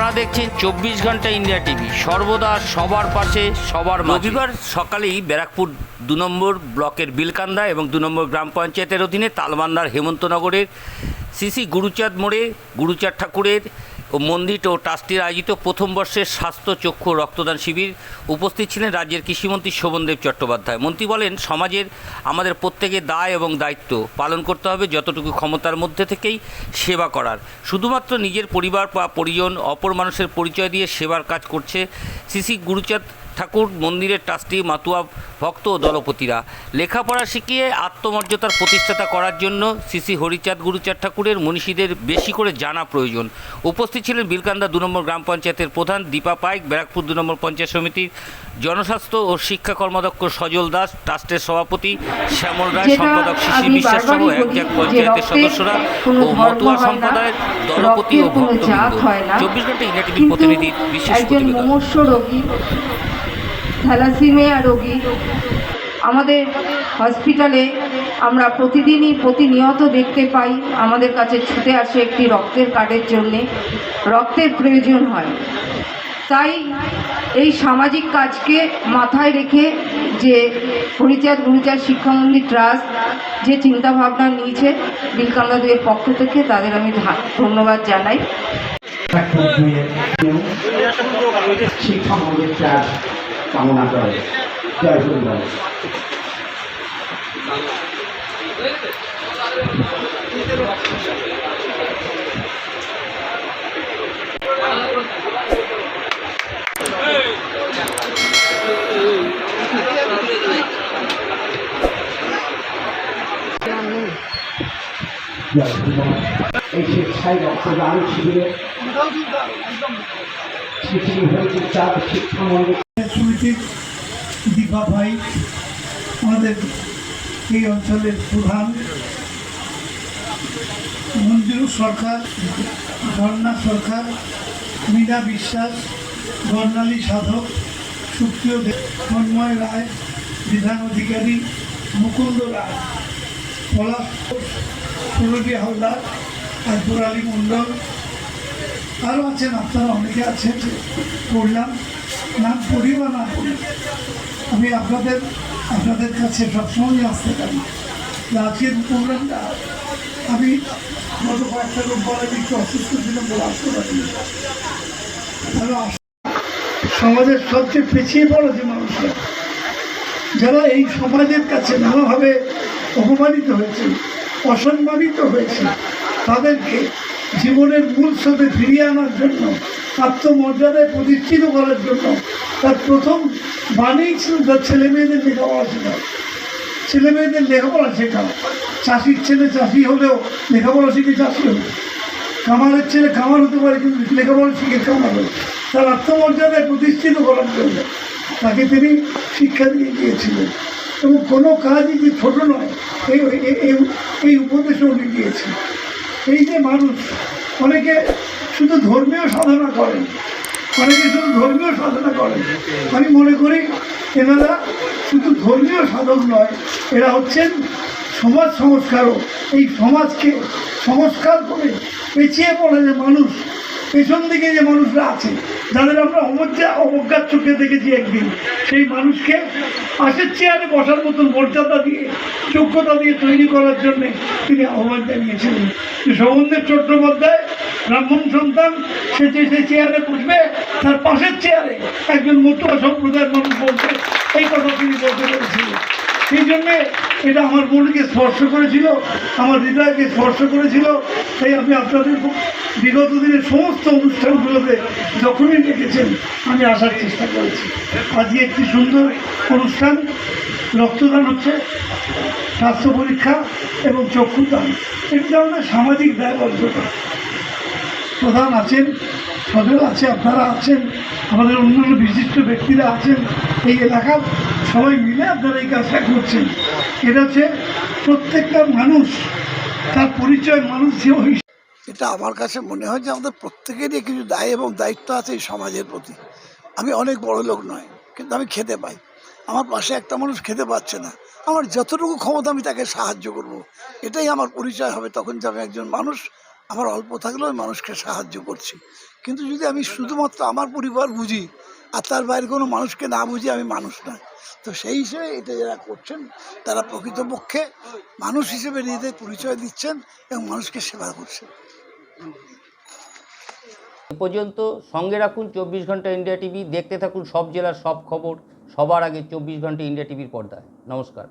আপনারা দেখছেন 24 ঘন্টা ইন্ডিয়া টিভি, সর্বদা সবার পাশে সবার মাঝে। রবিবার সকালেই ব্যারাকপুর 2 নম্বর ব্লকের বিলকান্দা এবং 2 নম্বর গ্রাম পঞ্চায়েতের অধীনে তালবান্ধার হেমন্তনগরের শ্রী গুরুচাঁদ মোড়ে গুরুচাঁদ ঠাকুরের মন্দির ও ট্রাস্টির আয়োজিত প্রথম বর্ষের স্বাস্থ্য চক্ষু রক্তদান শিবির উপস্থিত ছিলেন রাজ্যের কৃষিমন্ত্রী শোভনদেব চট্টোপাধ্যায়। মন্ত্রী বলেন, সমাজের আমাদের প্রত্যেকের দায় এবং দায়িত্ব পালন করতে হবে, যতটুকু ক্ষমতার মধ্যে থেকেই সেবা করার। শুধুমাত্র নিজের পরিবার বা পরিজন, অপর মানুষের পরিচয় দিয়ে সেবার কাজ করছে শ্রী গুরুচাঁদ ঠাকুর মন্দিরের ট্রাস্টি, মাতুয়া ভক্ত ও দলপতিরা। লেখাপড়া শিখিয়ে আত্মমর্যাদার প্রতিষ্ঠাতা করার জন্য শ্রী হরিচাঁদ গুরুচাঁদ ঠাকুরের মনীষীদের বেশি করে জানা প্রয়োজন। উপস্থিত ছিলেন বিলকান্দা 2 নম্বর গ্রাম পঞ্চায়েতের প্রধান দীপা পাইক, ব্যারাকপুর 2 নম্বর পঞ্চায়েত সমিতির জনস্বাস্থ্য ও শিক্ষা কর্মাধ্যক্ষ সজল দাস, ট্রাস্টের সভাপতি শ্যামল রায়, সম্পাদক শিশির বিশ্বাস সহ একজাক পঞ্চায়েতের সদস্যরা ও মতুয়া সম্প্রদায়ের দলপতি ও ভক্তবৃন্দ। 24 ঘন্টা ইন্ডিয়া টিভির প্রতিনিধি বিশেষ প্রতিবেদন। থ্যালাসিমিয়া রোগী আমাদের হসপিটালে আমরা প্রতিনিয়ত দেখতে পাই, আমাদের কাছে ছুটে আসে একটি রক্তের কার্ডের জন্যে, রক্তের প্রয়োজন হয়। তাই এই সামাজিক কাজকে মাথায় রেখে যে হরিচাঁদ গুরুচাঁদ শিক্ষা মন্দির ট্রাস্ট যে চিন্তাভাবনা নিয়েছে বিলকান্দা 2-এর পক্ষ থেকে, তাদের আমি ধন্যবাদ জানাই। শিক্ষা মন্দির ট্রাস্ট কামনা করে। জয় গুরুদেব। এই স্বেচ্ছায় রক্তদান শিবিরে শ্রী হরিচাঁদ শিক্ষা মন্দির সমিতির দীপা ভাই, আমাদের এই অঞ্চলের প্রধান মঞ্জুর সরকার, ঝর্ণা সরকার, মীরা বিশ্বাস, বর্ণালী সাধক, সুপ্রিয় তন্ময় রায়, বিধান অধিকারী, মুকুন্দ রায়, পলাশ পুরবী হাওলার, আকবর আলী মণ্ডল, আরও আছেন, আপনারা অনেকে আছেন, পড়লাম নাম পড়ি বা না পড়ি, আমি আপনাদের কাছে সবসময় আসতে পারি। আজকের প্রোগ্রামটা আমি গত কয়েকটা রোববার একটু অসুস্থ ছিলাম বলে আসতে পারিনি। সমাজের সবচেয়ে পিছিয়ে পড়া যে মানুষরা, যারা এই সমাজের কাছে নানাভাবে অপমানিত হয়েছে, অসম্মানিত হয়েছে, তাদেরকে জীবনের মূল স্রোতে ফিরিয়ে আনার জন্য, আত্মমর্যাদায় প্রতিষ্ঠিত করার জন্য তার প্রথম বাণী ছিল তার ছেলেমেয়েদের লেখাপড়া শেখাও। ছেলেমেয়েদের লেখাপড়া শেখাও। চাষির ছেলে চাষি হলেও লেখাপড়া শিখে চাষি হলো, কামারের ছেলে কামার হতে পারে কিন্তু লেখাপড়া শিখে কামার হলো। তার আত্মমর্যাদায় প্রতিষ্ঠিত করার জন্য তাকে তিনি শিক্ষা দিয়ে গিয়েছিলেন এবং কোনো কাজই যে ছোট নয় এই উপদেশও উনি দিয়েছেন। এই যে মানুষ, অনেকে শুধু ধর্মীয় সাধনা করেন, আমি মনে করি এনারা শুধু ধর্মীয় সাধক নয়, এরা হচ্ছেন সমাজ সংস্কারও। এই সমাজকে সংস্কার করে পেছিয়ে পড়ে যে মানুষ, পেছন দিকে যে মানুষরা আছে, যাদের আমরা অবজ্ঞার চোখে দেখেছি একদিন, সেই মানুষকে পাশের চেয়ারে বসার মতন মর্যাদা দিয়ে, যোগ্যতা দিয়ে তৈরি করার জন্য তিনি আহ্বান জানিয়েছিলেন। শোভনদেব চট্টোপাধ্যায় ব্রাহ্মণ সন্তান, সে যে চেয়ারে বসবে তার পাশের চেয়ারে একজন মতুয়া সম্প্রদায়ের মানুষ বলছে, এই কথা তিনি বলতে পেরেছিলেন। সেই জন্যে এটা আমার মনকে স্পর্শ করেছিল, আমার হৃদয়কে স্পর্শ করেছিল। তাই আমি আপনাদের বিগত দিনের সমস্ত অনুষ্ঠানগুলোতে যখনই ডেকেছেন আমি আসার চেষ্টা করেছি। আজকে একটি সুন্দর অনুষ্ঠান, রক্তদান হচ্ছে, স্বাস্থ্য পরীক্ষা এবং চক্ষুদান, এই ধরনের সামাজিক দায়বদ্ধতা। প্রধান আছেন, সজল আছে, আপনারা আছেন, আমাদের অন্যান্য বিশিষ্ট ব্যক্তিরা আছেন, এই এলাকার সবাই মিলে আপনারা এই কাজটা করছেন। এটা হচ্ছে প্রত্যেকটা মানুষ তার পরিচয় মানুষ হিসেবে। এটা আমার কাছে মনে হয় যে আমাদের প্রত্যেকেরই কিছু দায় এবং দায়িত্ব আছে এই সমাজের প্রতি। আমি অনেক বড় লোক নয়, কিন্তু আমি খেতে পাই। আমার পাশে একটা মানুষ খেতে পাচ্ছে না, আমার যতটুকু ক্ষমতা আমি তাকে সাহায্য করব, এটাই আমার পরিচয় হবে তখন যে আমি একজন মানুষ আমার অল্প থাকলেও আমি মানুষকে সাহায্য করছি। কিন্তু যদি আমি শুধুমাত্র আমার পরিবার বুঝি আর তার বাইরে কোনো মানুষকে না বুঝি, আমি মানুষ নয়। তো সেই হিসেবে এটা যারা করছেন তারা প্রকৃতপক্ষে মানুষ হিসেবে নিজেদের পরিচয় দিচ্ছেন এবং মানুষকে সেবা করছেন। এ পর্যন্ত সঙ্গে রাখুন 24 ঘন্টা ইন্ডিয়া টিভি। দেখতে থাকুন সব জেলার সব খবর সবার আগে 24 ঘন্টা ইন্ডিয়া টিভির পর্দায়। নমস্কার।